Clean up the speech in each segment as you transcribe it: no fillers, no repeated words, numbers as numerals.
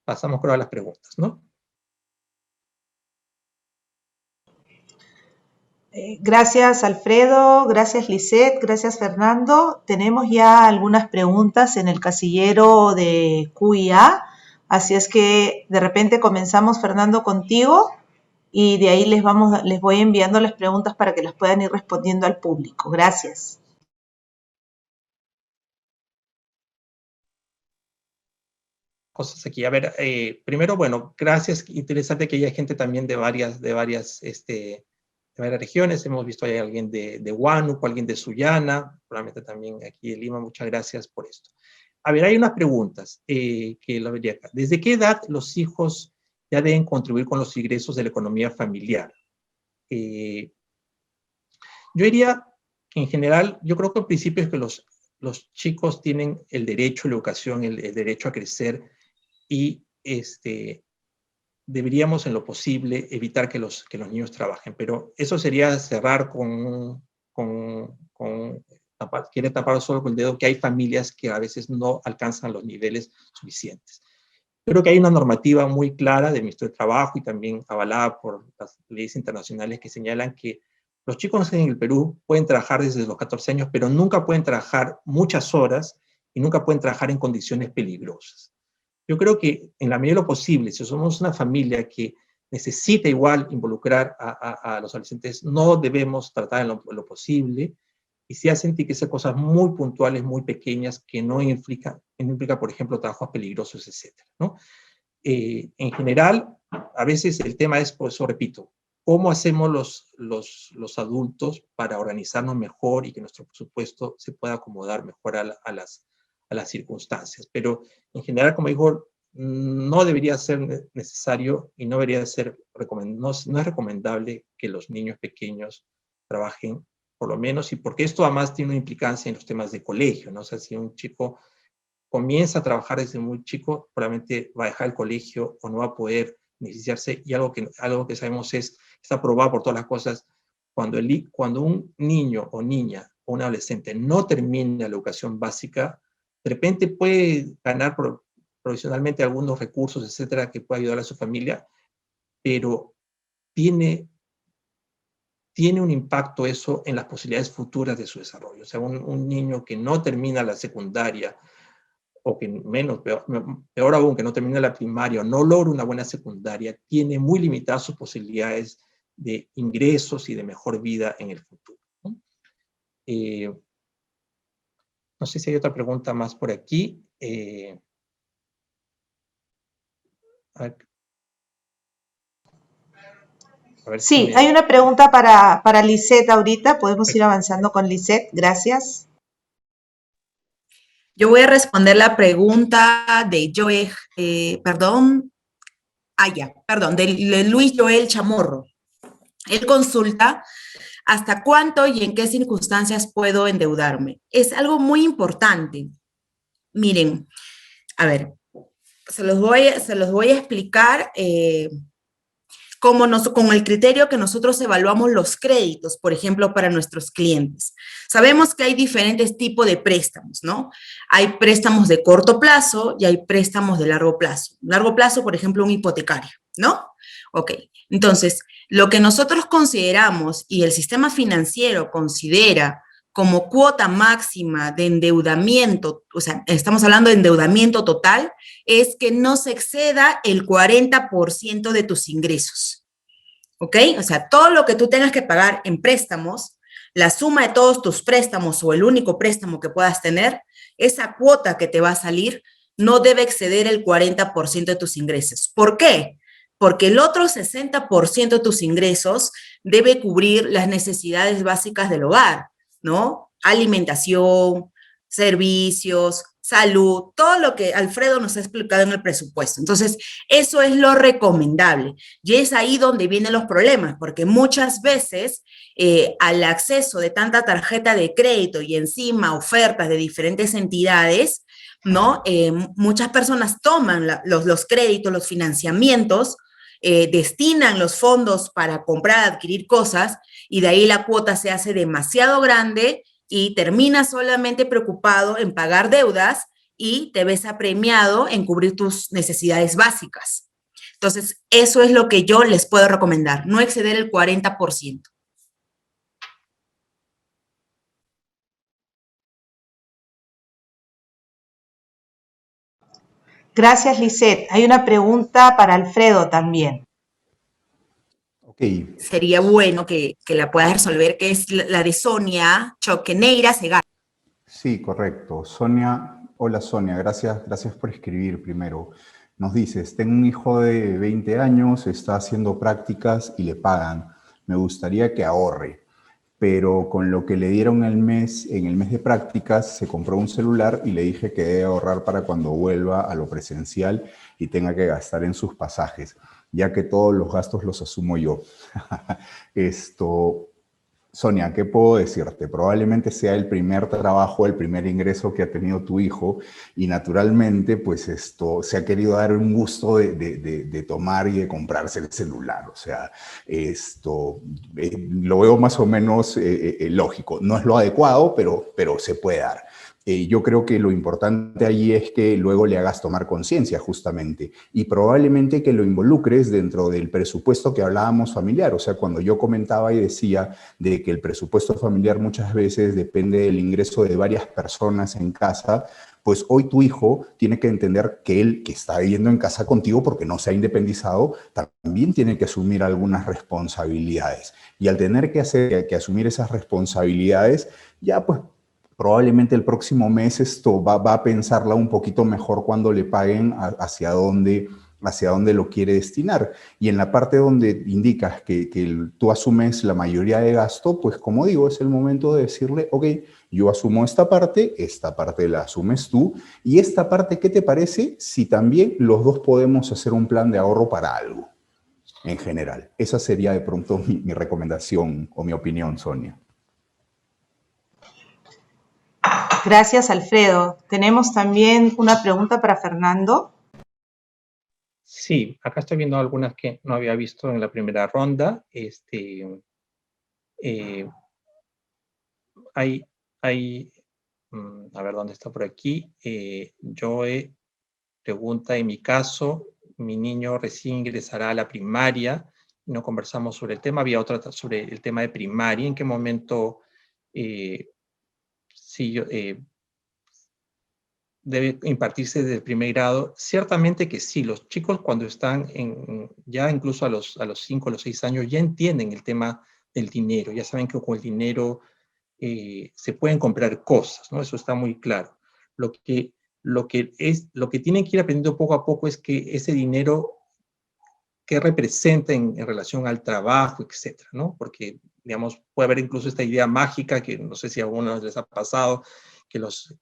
pasamos creo a las preguntas, ¿no? Gracias, Alfredo, gracias, Lisette, gracias, Fernando. Tenemos ya algunas preguntas en el casillero de QIA, así es que de repente comenzamos, Fernando, contigo, y de ahí les voy enviando las preguntas para que las puedan ir respondiendo al público. Gracias. Cosas aquí. A ver, primero, bueno, gracias. Interesante que haya gente también de varias regiones. Hemos visto hay alguien de Huánuco, alguien de Sullana, probablemente también aquí de Lima. Muchas gracias por esto. A ver, hay unas preguntas que lo vería acá. ¿Desde qué edad los hijos ya deben contribuir con los ingresos de la economía familiar? Yo diría que en general, yo creo que el principio es que los chicos tienen el derecho a la educación, el derecho a crecer, y deberíamos en lo posible evitar que los niños trabajen, pero eso sería cerrar quiere tapar solo con el dedo que hay familias que a veces no alcanzan los niveles suficientes. Creo que hay una normativa muy clara del Ministerio de Trabajo y también avalada por las leyes internacionales que señalan que los chicos en el Perú pueden trabajar desde los 14 años, pero nunca pueden trabajar muchas horas y nunca pueden trabajar en condiciones peligrosas. Yo creo que en la medida de lo posible, si somos una familia que necesita igual involucrar a los adolescentes, no debemos tratar en lo posible, y si hacen que sean cosas muy puntuales, muy pequeñas, que no implica, por ejemplo, trabajos peligrosos, etc., ¿no? En general, a veces el tema es, por eso repito, ¿cómo hacemos los adultos para organizarnos mejor y que nuestro presupuesto se pueda acomodar mejor a las circunstancias? Pero en general, como digo, no debería ser necesario y no debería ser no es recomendable que los niños pequeños trabajen, por lo menos, y porque esto además tiene una implicancia en los temas de colegio, ¿no? O sea, si un chico comienza a trabajar desde muy chico, probablemente va a dejar el colegio o no va a poder beneficiarse, y algo que sabemos está probado por todas las cosas, cuando un niño o niña o un adolescente no termina la educación básica, de repente puede ganar profesionalmente algunos recursos, etcétera, que puede ayudar a su familia, pero tiene un impacto eso en las posibilidades futuras de su desarrollo. O sea, un niño que no termina la secundaria, o que peor aún, que no termina la primaria o no logra una buena secundaria, tiene muy limitadas sus posibilidades de ingresos y de mejor vida en el futuro, ¿no? No sé si hay otra pregunta más por aquí. Sí, hay una pregunta para Lisette ahorita. Podemos ir avanzando con Lisette. Gracias. Yo voy a responder la pregunta de de Luis Joel Chamorro. Él consulta hasta cuánto y en qué circunstancias puedo endeudarme. Es algo muy importante. Miren, a ver, se los voy a explicar con el criterio que nosotros evaluamos los créditos, por ejemplo, para nuestros clientes. Sabemos que hay diferentes tipos de préstamos, ¿no? Hay préstamos de corto plazo y hay préstamos de largo plazo. Largo plazo, por ejemplo, un hipotecario, ¿no? Ok, entonces, lo que nosotros consideramos y el sistema financiero considera como cuota máxima de endeudamiento, o sea, estamos hablando de endeudamiento total, es que no se exceda el 40% de tus ingresos, ¿ok? O sea, todo lo que tú tengas que pagar en préstamos, la suma de todos tus préstamos o el único préstamo que puedas tener, esa cuota que te va a salir no debe exceder el 40% de tus ingresos. ¿Por qué? Porque el otro 60% de tus ingresos debe cubrir las necesidades básicas del hogar, ¿no? Alimentación, servicios, salud, todo lo que Alfredo nos ha explicado en el presupuesto. Entonces, eso es lo recomendable. Y es ahí donde vienen los problemas, porque muchas veces al acceso de tanta tarjeta de crédito y encima ofertas de diferentes entidades, ¿no? Muchas personas toman los créditos, los financiamientos, destinan los fondos para comprar, adquirir cosas, y de ahí la cuota se hace demasiado grande y termina solamente preocupado en pagar deudas y te ves apremiado en cubrir tus necesidades básicas. Entonces, eso es lo que yo les puedo recomendar, no exceder el 40%. Gracias, Lisette. Hay una pregunta para Alfredo también. Ok, Sería bueno que la puedas resolver, que es la de Sonia Choqueneira Segar. sí, correcto. Sonia, hola Sonia, gracias por escribir primero. Nos dices, tengo un hijo de 20 años, está haciendo prácticas y le pagan. Me gustaría que ahorre, pero con lo que le dieron en el mes de prácticas, se compró un celular y le dije que debe ahorrar para cuando vuelva a lo presencial y tenga que gastar en sus pasajes, ya que todos los gastos los asumo yo. Esto, Sonia, ¿qué puedo decirte? Probablemente sea el primer trabajo, el primer ingreso que ha tenido tu hijo y naturalmente pues esto se ha querido dar un gusto de tomar y de comprarse el celular. O sea, esto lo veo más o menos lógico. No es lo adecuado, pero se puede dar. Yo creo que lo importante allí es que luego le hagas tomar conciencia justamente y probablemente que lo involucres dentro del presupuesto que hablábamos familiar. O sea, cuando yo comentaba y decía de que el presupuesto familiar muchas veces depende del ingreso de varias personas en casa, pues hoy tu hijo tiene que entender que él, que está viviendo en casa contigo porque no se ha independizado, también tiene que asumir algunas responsabilidades. Y al tener que asumir esas responsabilidades, ya pues probablemente el próximo mes esto va a pensarla un poquito mejor cuando le paguen hacia dónde lo quiere destinar. Y en la parte donde indicas que tú asumes la mayoría de gasto, pues como digo, es el momento de decirle, ok, yo asumo esta parte la asumes tú, y esta parte, ¿qué te parece si también los dos podemos hacer un plan de ahorro para algo en general? Esa sería de pronto mi recomendación o mi opinión, Sonia. Gracias, Alfredo. Tenemos también una pregunta para Fernando. Sí, acá estoy viendo algunas que no había visto en la primera ronda. Hay, a ver dónde está por aquí. Joe pregunta, en mi caso, mi niño recién ingresará a la primaria. No conversamos sobre el tema. Había otra sobre el tema de primaria. ¿En qué momento sí, debe impartirse desde el primer grado? Ciertamente que sí, los chicos cuando están ya incluso a los 5 o los 6 años ya entienden el tema del dinero, ya saben que con el dinero se pueden comprar cosas, ¿no? Eso está muy claro. Lo que tienen que ir aprendiendo poco a poco es que ese dinero, qué representa en relación al trabajo, etcétera, ¿no? Porque, digamos, puede haber incluso esta idea mágica, que no sé si a algunos les ha pasado, que los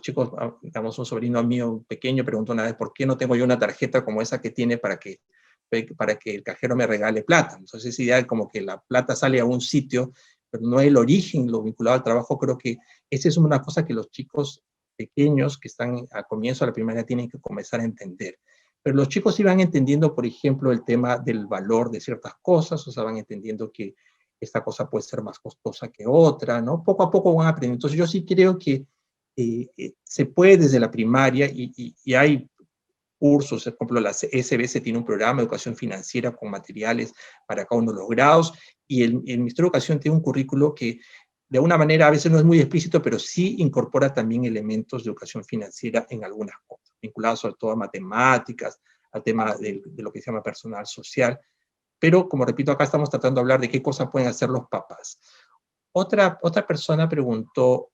chicos, digamos, un sobrino mío pequeño preguntó una vez, ¿por qué no tengo yo una tarjeta como esa que tiene para que el cajero me regale plata? Entonces, esa idea como que la plata sale a un sitio, pero no el origen, lo vinculado al trabajo. Creo que esa es una cosa que los chicos pequeños que están a comienzo de la primaria tienen que comenzar a entender. Pero los chicos iban entendiendo, por ejemplo, el tema del valor de ciertas cosas, o sea, van entendiendo que esta cosa puede ser más costosa que otra, ¿no? Poco a poco van aprendiendo. Entonces yo sí creo que se puede desde la primaria y hay cursos, por ejemplo, la SBS tiene un programa de educación financiera con materiales para cada uno de los grados, y el Ministerio de Educación tiene un currículo que de alguna manera a veces no es muy explícito, pero sí incorpora también elementos de educación financiera en algunas cosas, vinculados sobre todo a matemáticas, al tema de lo que se llama personal social. Pero, como repito, acá estamos tratando de hablar de qué cosas pueden hacer los papás. Otra persona preguntó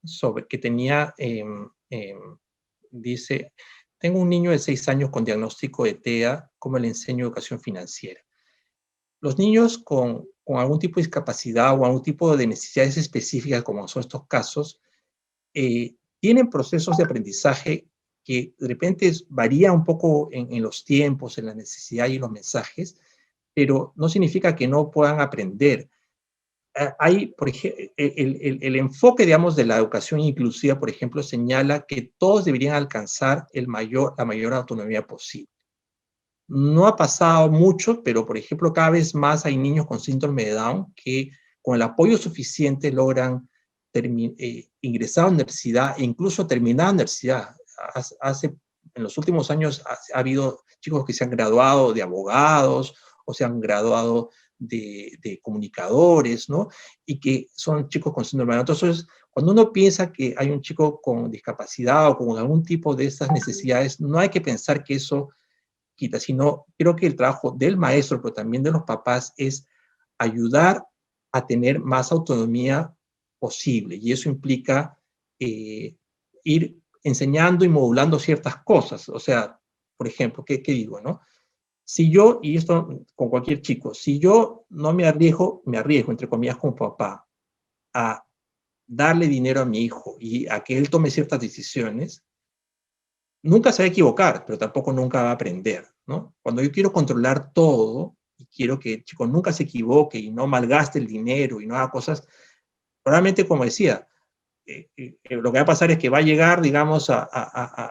sobre que tenía, dice, tengo un niño de 6 años con diagnóstico de TEA, ¿cómo le enseño educación financiera? Los niños con algún tipo de discapacidad o algún tipo de necesidades específicas, como son estos casos, tienen procesos de aprendizaje que de repente varía un poco en los tiempos, en la necesidad y los mensajes, pero no significa que no puedan aprender. Hay, por ejemplo, el enfoque, digamos, de la educación inclusiva, por ejemplo, señala que todos deberían alcanzar la mayor autonomía posible. No ha pasado mucho, pero, por ejemplo, cada vez más hay niños con síndrome de Down que con el apoyo suficiente logran ingresado a la universidad e incluso terminado la universidad. En los últimos años ha habido chicos que se han graduado de abogados o se han graduado de comunicadores, ¿no? Y que son chicos con síndrome de Down. Entonces, cuando uno piensa que hay un chico con discapacidad o con algún tipo de estas necesidades, no hay que pensar que eso quita, sino creo que el trabajo del maestro, pero también de los papás, es ayudar a tener más autonomía posible. Y eso implica ir enseñando y modulando ciertas cosas. O sea, por ejemplo, ¿qué digo, no? Si yo, y esto con cualquier chico, si yo no me arriesgo, entre comillas, como papá, a darle dinero a mi hijo y a que él tome ciertas decisiones, nunca se va a equivocar, pero tampoco nunca va a aprender, ¿no? Cuando yo quiero controlar todo y quiero que el chico nunca se equivoque y no malgaste el dinero y no haga cosas, probablemente, como decía, lo que va a pasar es que va a llegar, digamos,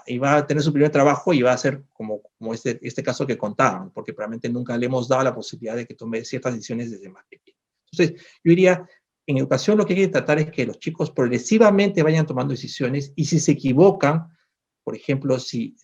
y va a tener su primer trabajo y va a ser como este caso que contaban, porque probablemente nunca le hemos dado la posibilidad de que tome ciertas decisiones desde más pequeño. Entonces, yo diría, en educación lo que hay que tratar es que los chicos progresivamente vayan tomando decisiones y si se equivocan, por ejemplo, si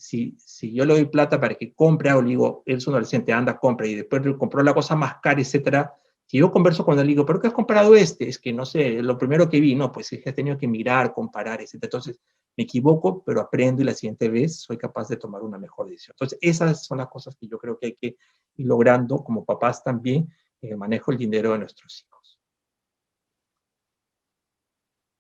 yo le doy plata para que compre algo, le digo, él es un adolescente, anda, compra, y después compró la cosa más cara, etcétera. Si yo converso con él, le digo, ¿pero qué has comprado este? Es que no sé, lo primero que vi, no, pues es que he tenido que mirar, comparar, etcétera. Entonces, me equivoco, pero aprendo y la siguiente vez soy capaz de tomar una mejor decisión. Entonces, esas son las cosas que yo creo que hay que ir logrando como papás también en el manejo del dinero de nuestros hijos.